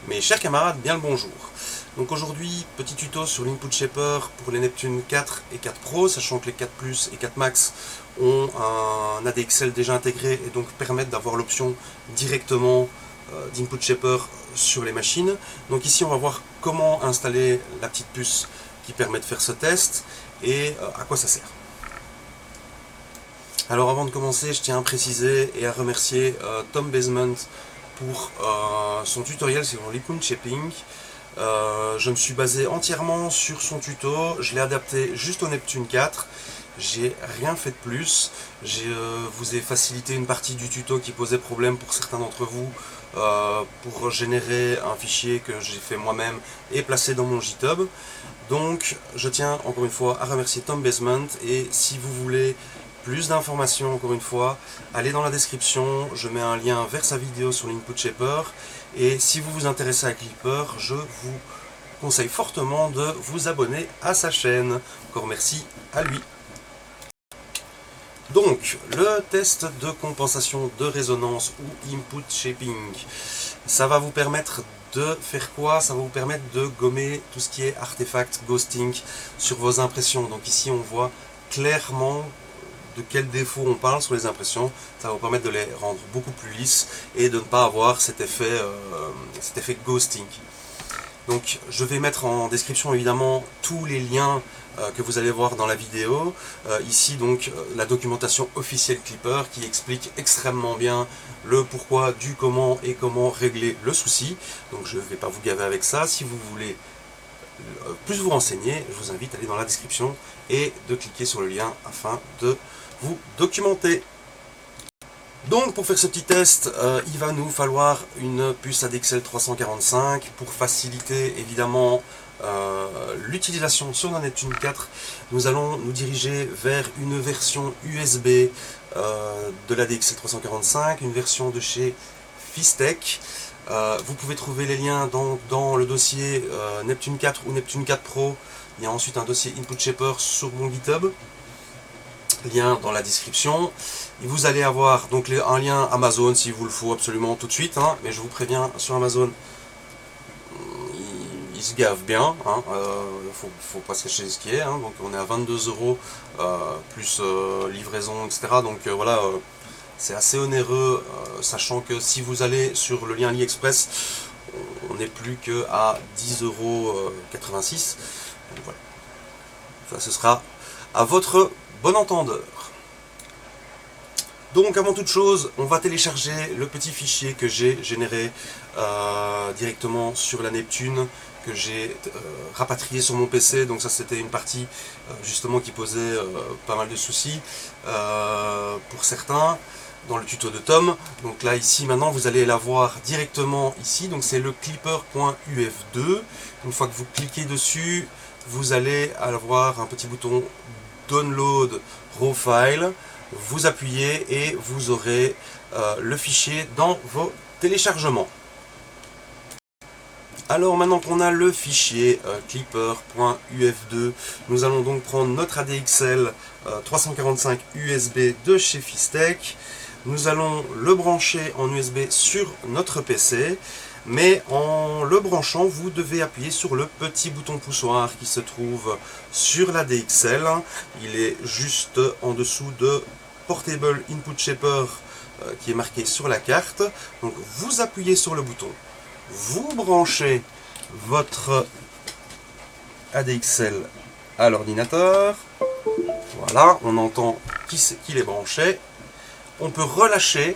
Mes chers camarades, bien le bonjour. Donc aujourd'hui, petit tuto sur l'input shaper pour les Neptune 4 et 4 Pro, sachant que les 4 Plus et 4 Max ont un ADXL déjà intégré et donc permettent d'avoir l'option directement d'input shaper sur les machines. Donc ici, on va voir comment installer la petite puce qui permet de faire ce test et à quoi ça sert. Alors avant de commencer, je tiens à préciser et à remercier Tom Basement pour son tutoriel sur l'input shaping. Je me suis basé entièrement sur son tuto, je l'ai adapté juste au Neptune 4, j'ai rien fait de plus, je vous ai facilité une partie du tuto qui posait problème pour certains d'entre vous pour générer un fichier que j'ai fait moi-même et placé dans mon GitHub. Donc je tiens encore une fois à remercier Tom Basement et si vous voulez plus d'informations, encore une fois, allez dans la description, je mets un lien vers sa vidéo sur l'input shaper. Et si vous vous intéressez à Clipper, je vous conseille fortement de vous abonner à sa chaîne. Encore merci à lui. Donc, le test de compensation de résonance ou input shaping, ça va vous permettre de faire quoi? Ça va vous permettre de gommer tout ce qui est artefact, ghosting sur vos impressions. Donc ici, on voit clairement de quels défauts on parle sur les impressions. Ça va vous permettre de les rendre beaucoup plus lisses et de ne pas avoir cet effet ghosting. Donc je vais mettre en description évidemment tous les liens que vous allez voir dans la vidéo. Ici donc la documentation officielle Clipper qui explique extrêmement bien le pourquoi, du comment et comment régler le souci. Donc je ne vais pas vous gaver avec ça. Si vous voulez plus vous renseigner, je vous invite à aller dans la description et de cliquer sur le lien afin de vous documenter. Donc pour faire ce petit test, il va nous falloir une puce ADXL 345 pour faciliter évidemment l'utilisation sur la Neptune 4. Nous allons nous diriger vers une version USB de l'ADXL 345, une version de chez Fistech. Vous pouvez trouver les liens dans le dossier Neptune 4 ou Neptune 4 Pro. Il y a ensuite un dossier Input Shaper sur mon GitHub. Lien dans la description. Et vous allez avoir donc un lien Amazon si vous le faut absolument tout de suite. Mais je vous préviens, sur Amazon, il se gave bien. Faut pas se cacher ce qui est. Donc on est à 22 € plus livraison, etc. Donc voilà. C'est assez onéreux, sachant que si vous allez sur le lien AliExpress, on n'est plus qu'à 10,86 €. Donc voilà. Ça, ce sera à votre bon entendeur. Donc avant toute chose, on va télécharger le petit fichier que j'ai généré directement sur la Neptune, que j'ai rapatrié sur mon PC. Donc ça, c'était une partie justement qui posait pas mal de soucis pour certains dans le tuto de Tom. Donc là ici maintenant vous allez la voir directement ici, donc c'est le clipper.uf2. Une fois que vous cliquez dessus, vous allez avoir un petit bouton download raw file, vous appuyez et vous aurez le fichier dans vos téléchargements. Alors maintenant qu'on a le fichier clipper.uf2, nous allons donc prendre notre ADXL 345 USB de chez Fistech. Nous allons le brancher en USB sur notre PC, mais en le branchant, vous devez appuyer sur le petit bouton poussoir qui se trouve sur l'ADXL. Il est juste en dessous de Portable Input Shaper qui est marqué sur la carte. Donc vous appuyez sur le bouton, vous branchez votre ADXL à l'ordinateur. Voilà, on entend qu'il est branché. On peut relâcher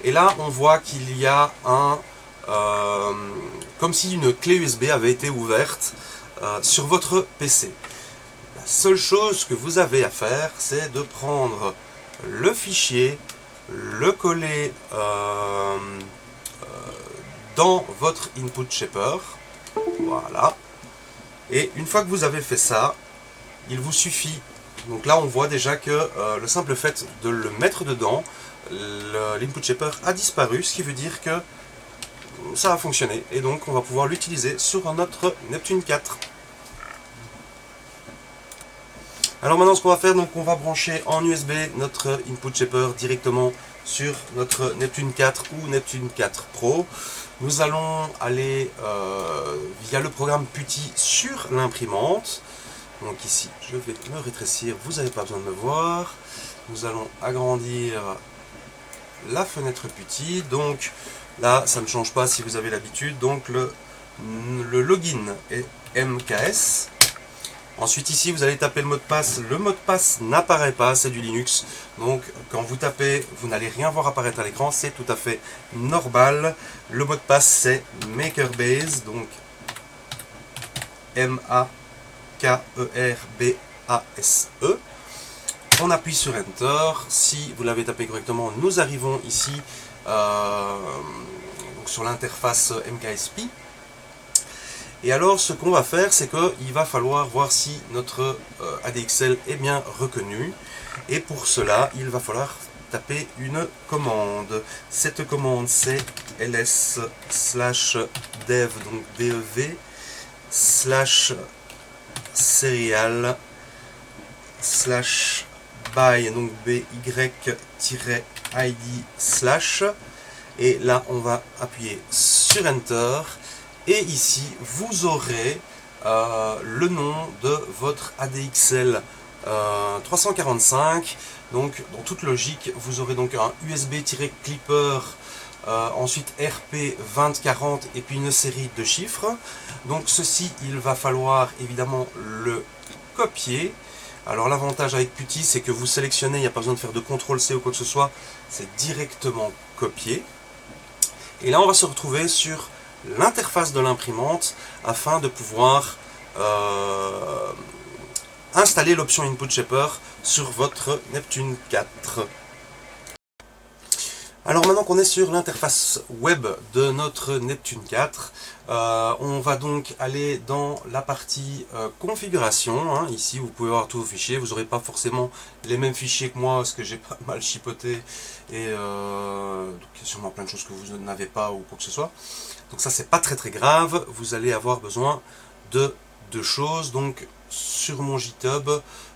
et là on voit qu'il y a comme si une clé USB avait été ouverte sur votre PC. La seule chose que vous avez à faire, c'est de prendre le fichier, le coller dans votre input shaper. Voilà. Et une fois que vous avez fait ça, il vous suffit. Donc là on voit déjà que le simple fait de le mettre dedans, l'input shaper a disparu, ce qui veut dire que ça a fonctionné et donc on va pouvoir l'utiliser sur notre Neptune 4. Alors maintenant ce qu'on va faire, donc on va brancher en USB notre input shaper directement sur notre Neptune 4 ou Neptune 4 Pro. Nous allons aller via le programme PuTTY sur l'imprimante. Donc ici, je vais me rétrécir, vous n'avez pas besoin de me voir. Nous allons agrandir la fenêtre PuTTY. Donc là, ça ne change pas si vous avez l'habitude. Donc le login est MKS. Ensuite ici, vous allez taper le mot de passe. Le mot de passe n'apparaît pas, c'est du Linux. Donc quand vous tapez, vous n'allez rien voir apparaître à l'écran. C'est tout à fait normal. Le mot de passe, c'est MakerBase. Donc M-A-K-E-R-B-A-S-E. On appuie sur Enter. Si vous l'avez tapé correctement, nous arrivons ici donc sur l'interface MKSP. Et alors, ce qu'on va faire, c'est qu'il va falloir voir si notre ADXL est bien reconnu. Et pour cela, il va falloir taper une commande. Cette commande, c'est ls/dev, donc dev, /serial /by, donc by-id/. Et là, on va appuyer sur Enter. Et ici, vous aurez le nom de votre ADXL 345. Donc, dans toute logique, vous aurez donc un USB-clipper, ensuite RP2040 et puis une série de chiffres. Donc, ceci, il va falloir évidemment le copier. Alors, l'avantage avec PuTTY, c'est que vous sélectionnez, il n'y a pas besoin de faire de CTRL-C ou quoi que ce soit, c'est directement copié. Et là, on va se retrouver sur l'interface de l'imprimante afin de pouvoir installer l'option Input Shaper sur votre Neptune 4. Alors maintenant qu'on est sur l'interface web de notre Neptune 4, on va donc aller dans la partie configuration. Hein. Ici, vous pouvez voir tous vos fichiers. Vous n'aurez pas forcément les mêmes fichiers que moi, parce que j'ai pas mal chipoté. Et donc, il y a sûrement plein de choses que vous n'avez pas ou quoi que ce soit. Donc ça, c'est pas très grave. Vous allez avoir besoin de deux choses. Donc sur mon GitHub,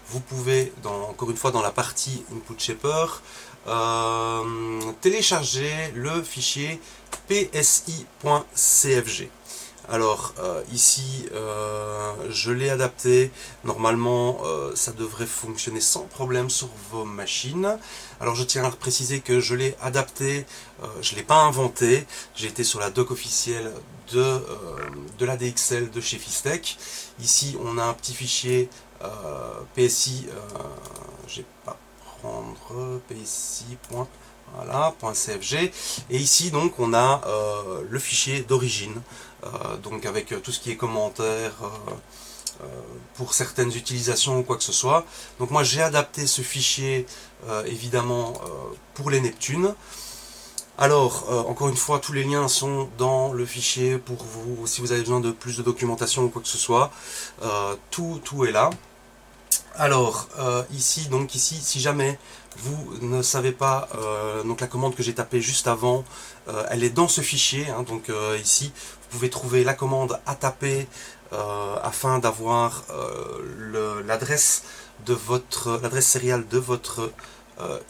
vous pouvez, encore une fois, dans la partie Input Shaper, télécharger le fichier psi.cfg. Alors ici je l'ai adapté, normalement ça devrait fonctionner sans problème sur vos machines. Alors je tiens à préciser que je l'ai adapté, je ne l'ai pas inventé, j'ai été sur la doc officielle de l'ADXL de chez Fistech. Ici on a un petit fichier PSI, je vais pas prendre PSI. Voilà, .cfg. Et ici donc on a le fichier d'origine, donc avec tout ce qui est commentaires pour certaines utilisations ou quoi que ce soit. Donc moi j'ai adapté ce fichier évidemment pour les Neptunes. Alors encore une fois, tous les liens sont dans le fichier pour vous, si vous avez besoin de plus de documentation ou quoi que ce soit, tout est là. Alors ici, si jamais vous ne savez pas, donc la commande que j'ai tapée juste avant, elle est dans ce fichier, hein, donc ici vous pouvez trouver la commande à taper afin d'avoir l'adresse sériale de votre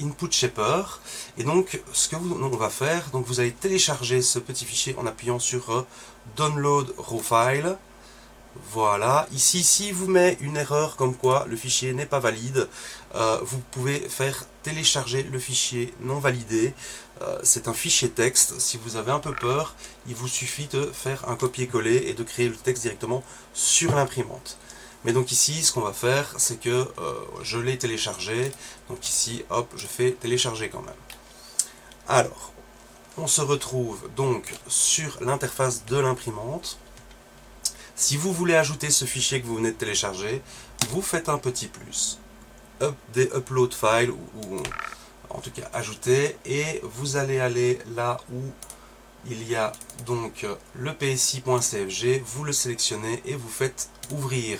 Input Shaper. Et donc ce que on va faire, donc vous allez télécharger ce petit fichier en appuyant sur Download Raw File. Voilà, ici, s'il vous met une erreur comme quoi le fichier n'est pas valide, vous pouvez faire télécharger le fichier non validé. C'est un fichier texte. Si vous avez un peu peur, il vous suffit de faire un copier-coller et de créer le texte directement sur l'imprimante. Mais donc ici, ce qu'on va faire, c'est que je l'ai téléchargé. Donc ici, hop, je fais télécharger quand même. Alors, on se retrouve donc sur l'interface de l'imprimante. Si vous voulez ajouter ce fichier que vous venez de télécharger, vous faites un petit plus. Des upload files, ou en tout cas ajouter, et vous allez aller là où il y a donc le psi.cfg, vous le sélectionnez et vous faites ouvrir.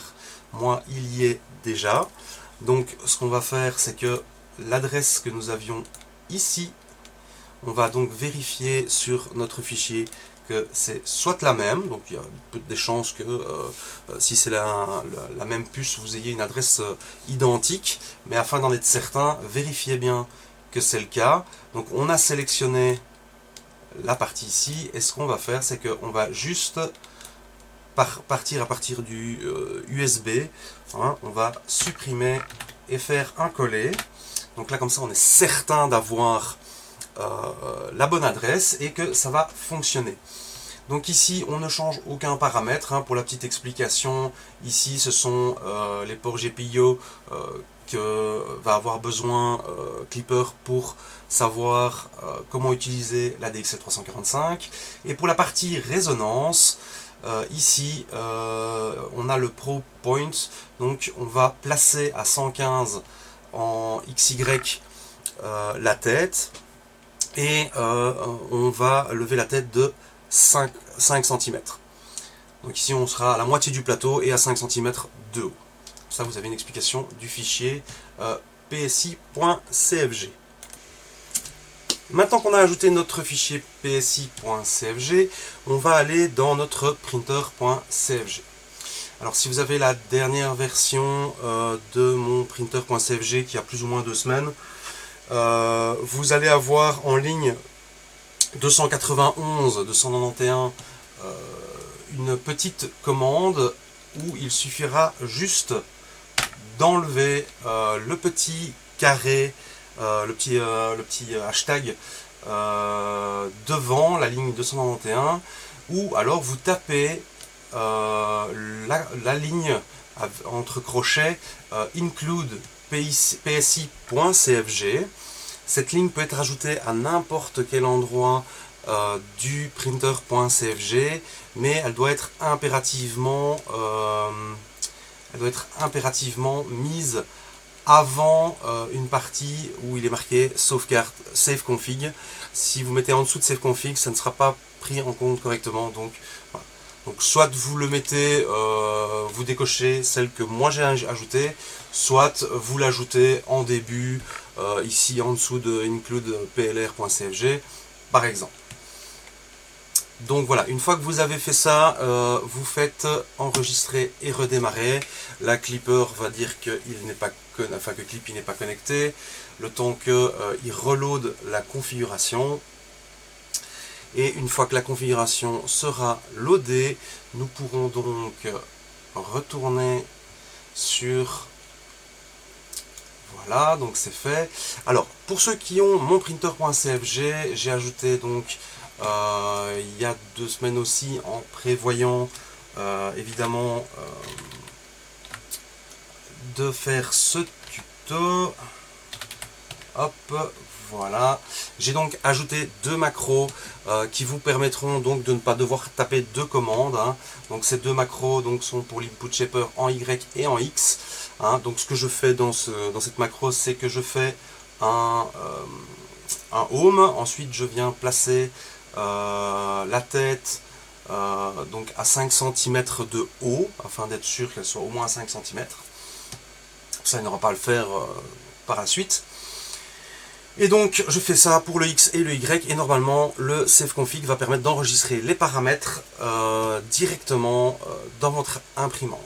Moi, il y est déjà. Donc ce qu'on va faire, c'est que l'adresse que nous avions ici, on va donc vérifier sur notre fichier que c'est soit la même, donc il y a des chances que si c'est la même puce, vous ayez une adresse identique, mais afin d'en être certain, vérifiez bien que c'est le cas. Donc on a sélectionné la partie ici, et ce qu'on va faire, c'est qu'on va juste partir à partir du USB, hein, on va supprimer et faire un coller. Donc là, comme ça, on est certain d'avoir la bonne adresse et que ça va fonctionner. Donc ici, on ne change aucun paramètre, hein, pour la petite explication. Ici, ce sont les ports GPIO que va avoir besoin Klipper pour savoir comment utiliser la DXL345. Et pour la partie résonance, ici, on a le Pro Point, donc on va placer à 115 en XY la tête, et on va lever la tête de 5 cm. Donc ici on sera à la moitié du plateau et à 5 cm de haut. Ça, vous avez une explication du fichier psi.cfg. Maintenant qu'on a ajouté notre fichier psi.cfg, on va aller dans notre printer.cfg. Alors si vous avez la dernière version de mon printer.cfg qui a plus ou moins 2 semaines, vous allez avoir en ligne 291, 291, une petite commande où il suffira juste d'enlever le petit carré, le petit hashtag devant la ligne 291, ou alors vous tapez la ligne entre crochets include psi.cfg. Cette ligne peut être ajoutée à n'importe quel endroit du printer.cfg, mais elle doit être impérativement mise avant une partie où il est marqué sauvegarde, save config. Si vous mettez en dessous de save config, ça ne sera pas pris en compte correctement. Donc, voilà. Donc soit vous le mettez, vous décochez celle que moi j'ai ajoutée, soit vous l'ajoutez en début, ici en dessous de include plr.cfg par exemple. Donc voilà, une fois que vous avez fait ça, vous faites enregistrer et redémarrer. La Klipper va dire qu'il n'est pas que Clippy n'est pas connecté, le temps qu'il reload la configuration. Et une fois que la configuration sera loadée, nous pourrons donc retourner sur... Voilà, donc c'est fait. Alors, pour ceux qui ont mon printer.cfg, j'ai ajouté donc il y a 2 semaines aussi, en prévoyant évidemment de faire ce tuto. Hop, voilà. J'ai donc ajouté 2 macros qui vous permettront donc de ne pas devoir taper 2 commandes, hein. Donc ces 2 macros donc sont pour l'input shaper en Y et en X, hein. Donc ce que je fais dans cette macro, c'est que je fais un home, ensuite je viens placer la tête donc à 5 cm de haut, afin d'être sûr qu'elle soit au moins à 5 cm. Ça, il n'aura pas à le faire par la suite. Et donc je fais ça pour le X et le Y, et normalement le save config va permettre d'enregistrer les paramètres directement dans votre imprimante.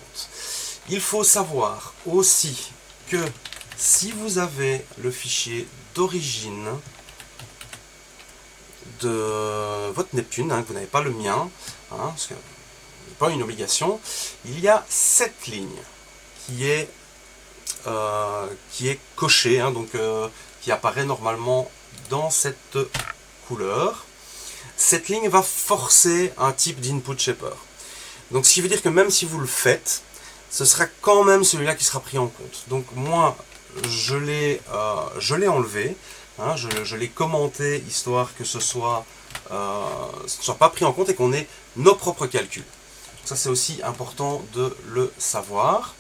Il faut savoir aussi que si vous avez le fichier d'origine de votre Neptune, hein, que vous n'avez pas le mien, hein, parce que ce n'est pas une obligation, il y a cette ligne qui est cochée, hein, donc qui apparaît normalement dans cette couleur. Cette ligne va forcer un type d'input shaper. Donc ce qui veut dire que même si vous le faites, ce sera quand même celui-là qui sera pris en compte. Donc moi, je l'ai enlevé, hein, je l'ai commenté, histoire que ce ne soit pas pris en compte et qu'on ait nos propres calculs. Ça, c'est aussi important de le savoir.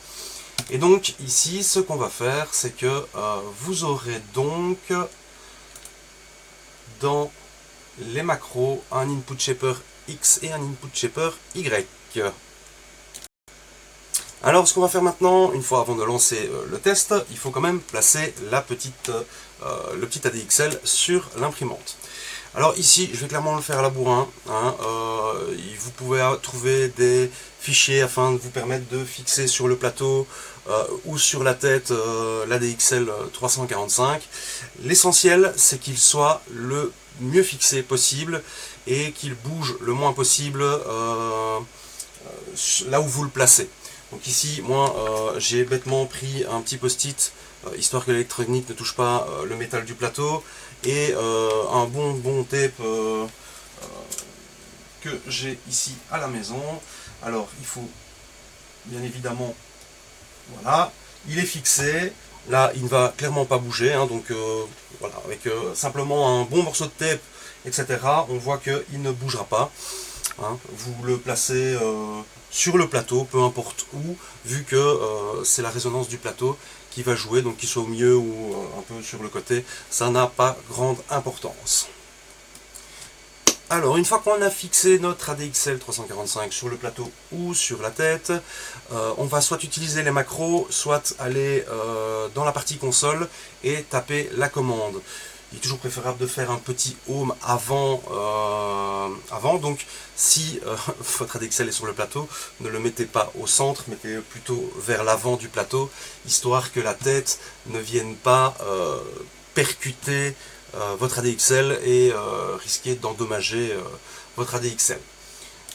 Et donc ici, ce qu'on va faire, c'est que vous aurez donc dans les macros un input shaper X et un input shaper Y. Alors ce qu'on va faire maintenant, une fois avant de lancer le test, il faut quand même placer le petit ADXL sur l'imprimante. Alors ici, je vais clairement le faire à la bourrin. Vous pouvez trouver des fichiers afin de vous permettre de fixer sur le plateau ou sur la tête l'ADXL 345. L'essentiel, c'est qu'il soit le mieux fixé possible et qu'il bouge le moins possible là où vous le placez. Donc ici, moi, j'ai bêtement pris un petit post-it, histoire que l'électronique ne touche pas le métal du plateau, et un bon tape que j'ai ici à la maison. Alors, il faut, bien évidemment, voilà, il est fixé. Là, il ne va clairement pas bouger, hein, donc voilà, avec simplement un bon morceau de tape, etc., on voit qu'il ne bougera pas. Hein. Vous le placez sur le plateau, peu importe où, vu que c'est la résonance du plateau qui va jouer, donc qu'il soit au milieu ou un peu sur le côté, ça n'a pas grande importance. Alors, une fois qu'on a fixé notre ADXL 345 sur le plateau ou sur la tête, on va soit utiliser les macros, soit aller dans la partie console et taper la commande. Il est toujours préférable de faire un petit home avant. Donc, si votre ADXL est sur le plateau, ne le mettez pas au centre, mettez-le plutôt vers l'avant du plateau, histoire que la tête ne vienne pas percuter votre ADXL et risquer d'endommager votre ADXL.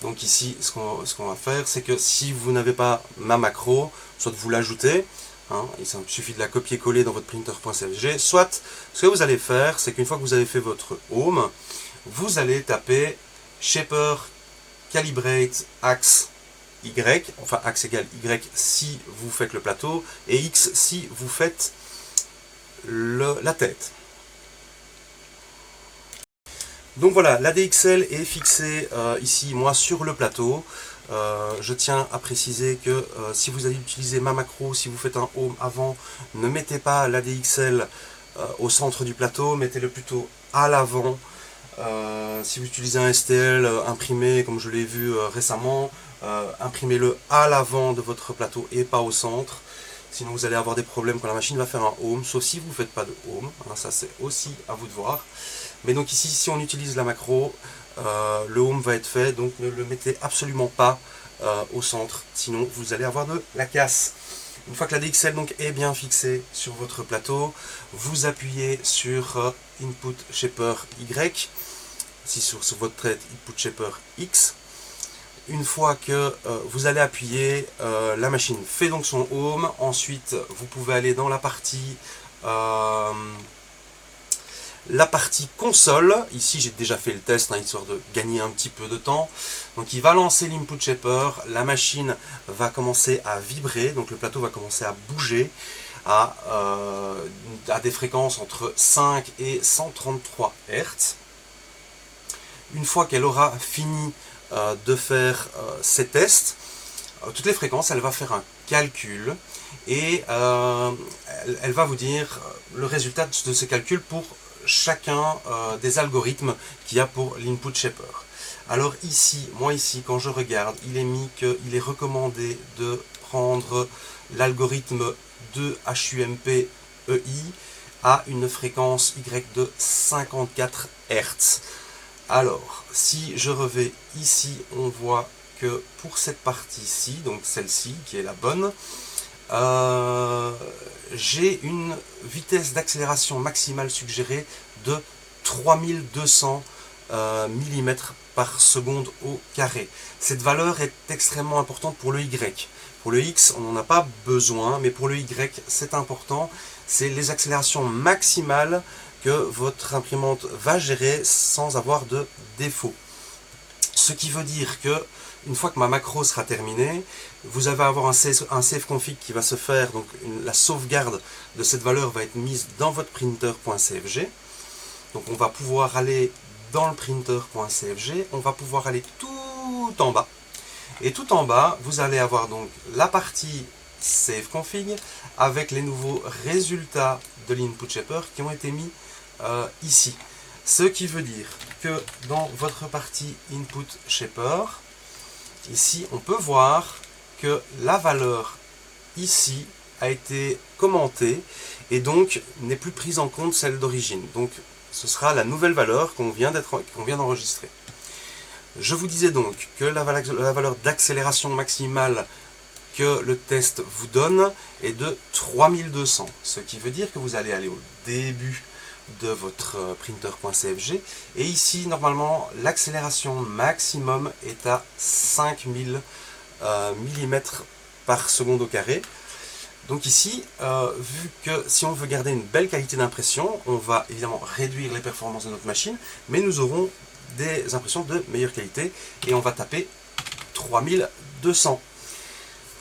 Donc ici, ce qu'on va faire, c'est que si vous n'avez pas ma macro, soit vous l'ajoutez, hein, il suffit de la copier-coller dans votre printer.cfg, soit ce que vous allez faire, c'est qu'une fois que vous avez fait votre home, vous allez taper shaper calibrate axe Y, enfin axe égale Y si vous faites le plateau, et X si vous faites la tête. Donc voilà, l'ADXL est fixé ici, moi, sur le plateau. Je tiens à préciser que si vous allez utiliser ma macro, si vous faites un home avant, ne mettez pas l'ADXL au centre du plateau, mettez-le plutôt à l'avant. Si vous utilisez un STL imprimé, comme je l'ai vu récemment, imprimez-le à l'avant de votre plateau et pas au centre. Sinon vous allez avoir des problèmes quand la machine va faire un home, sauf si vous ne faites pas de home, hein, ça c'est aussi à vous de voir. Mais donc ici, si on utilise la macro, le home va être fait, donc ne le mettez absolument pas au centre, sinon vous allez avoir de la casse. Une fois que la DXL donc est bien fixée sur votre plateau, vous appuyez sur Input Shaper Y, ici sur votre trait Input Shaper X. Une fois que vous allez appuyer, la machine fait donc son home. Ensuite, vous pouvez aller dans la partie console. Ici, j'ai déjà fait le test, hein, histoire de gagner un petit peu de temps. Donc, il va lancer l'input shaper. La machine va commencer à vibrer. Donc, le plateau va commencer à bouger à des fréquences entre 5 et 133 Hz. Une fois qu'elle aura fini de faire ses tests, toutes les fréquences, elle va faire un calcul et elle va vous dire le résultat de ces calculs pour chacun des algorithmes qu'il y a pour l'input shaper. Alors ici, moi ici, quand je regarde, il est mis qu'il est recommandé de prendre l'algorithme de HUMP EI à une fréquence Y de 54 Hz. Alors, si je revais ici, on voit que pour cette partie-ci, donc celle-ci qui est la bonne, j'ai une vitesse d'accélération maximale suggérée de 3200 mm par seconde au carré. Cette valeur est extrêmement importante pour le Y. Pour le X, on n'en a pas besoin, mais pour le Y, c'est important. C'est les accélérations maximales que votre imprimante va gérer sans avoir de défaut. Ce qui veut dire que une fois que ma macro sera terminée, vous allez avoir un save config qui va se faire, donc la sauvegarde de cette valeur va être mise dans votre printer.cfg. Donc on va pouvoir aller dans le printer.cfg, on va pouvoir aller tout en bas. Et tout en bas, vous allez avoir donc la partie save config avec les nouveaux résultats de l'input shaper qui ont été mis ici. Ce qui veut dire que dans votre partie input shaper, ici on peut voir que la valeur ici a été commentée et donc n'est plus prise en compte celle d'origine. Donc ce sera la nouvelle valeur qu'on vient d'enregistrer. Je vous disais donc que la valeur d'accélération maximale que le test vous donne est de 3200, ce qui veut dire que vous allez aller au début de votre printer.cfg, et ici normalement l'accélération maximum est à 5000 mm par seconde au carré. Donc ici, vu que si on veut garder une belle qualité d'impression, on va évidemment réduire les performances de notre machine, mais nous aurons des impressions de meilleure qualité, et on va taper 3200.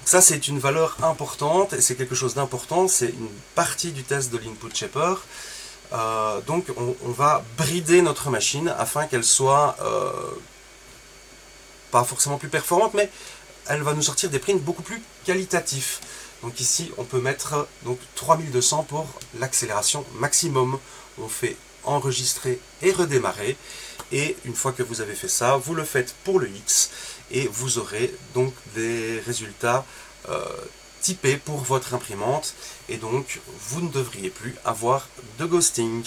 Ça, c'est une valeur importante, et c'est quelque chose d'important, c'est une partie du test de l'input shaper. Donc on va brider notre machine afin qu'elle soit pas forcément plus performante, mais elle va nous sortir des prints beaucoup plus qualitatifs. Donc ici on peut mettre donc 3200 pour l'accélération maximum. On fait enregistrer et redémarrer, et une fois que vous avez fait ça, vous le faites pour le X et vous aurez donc des résultats typés pour votre imprimante, et donc vous ne devriez plus avoir de ghosting.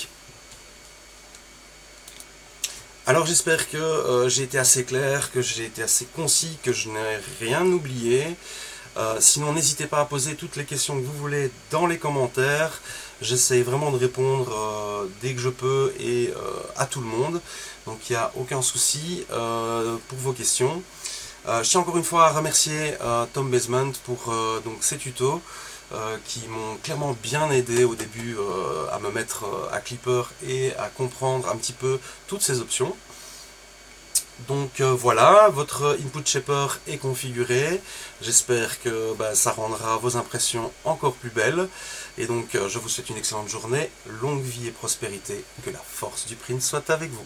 Alors j'espère que j'ai été assez clair, que j'ai été assez concis, que je n'ai rien oublié. Sinon n'hésitez pas à poser toutes les questions que vous voulez dans les commentaires. J'essaie vraiment de répondre dès que je peux et à tout le monde. Donc il n'y a aucun souci pour vos questions. Je tiens encore une fois à remercier Tom Basement pour donc ces tutos qui m'ont clairement bien aidé au début à me mettre à Clipper et à comprendre un petit peu toutes ces options. Donc voilà, votre input shaper est configuré. J'espère que ça rendra vos impressions encore plus belles. Et donc je vous souhaite une excellente journée, longue vie et prospérité, que la force du print soit avec vous.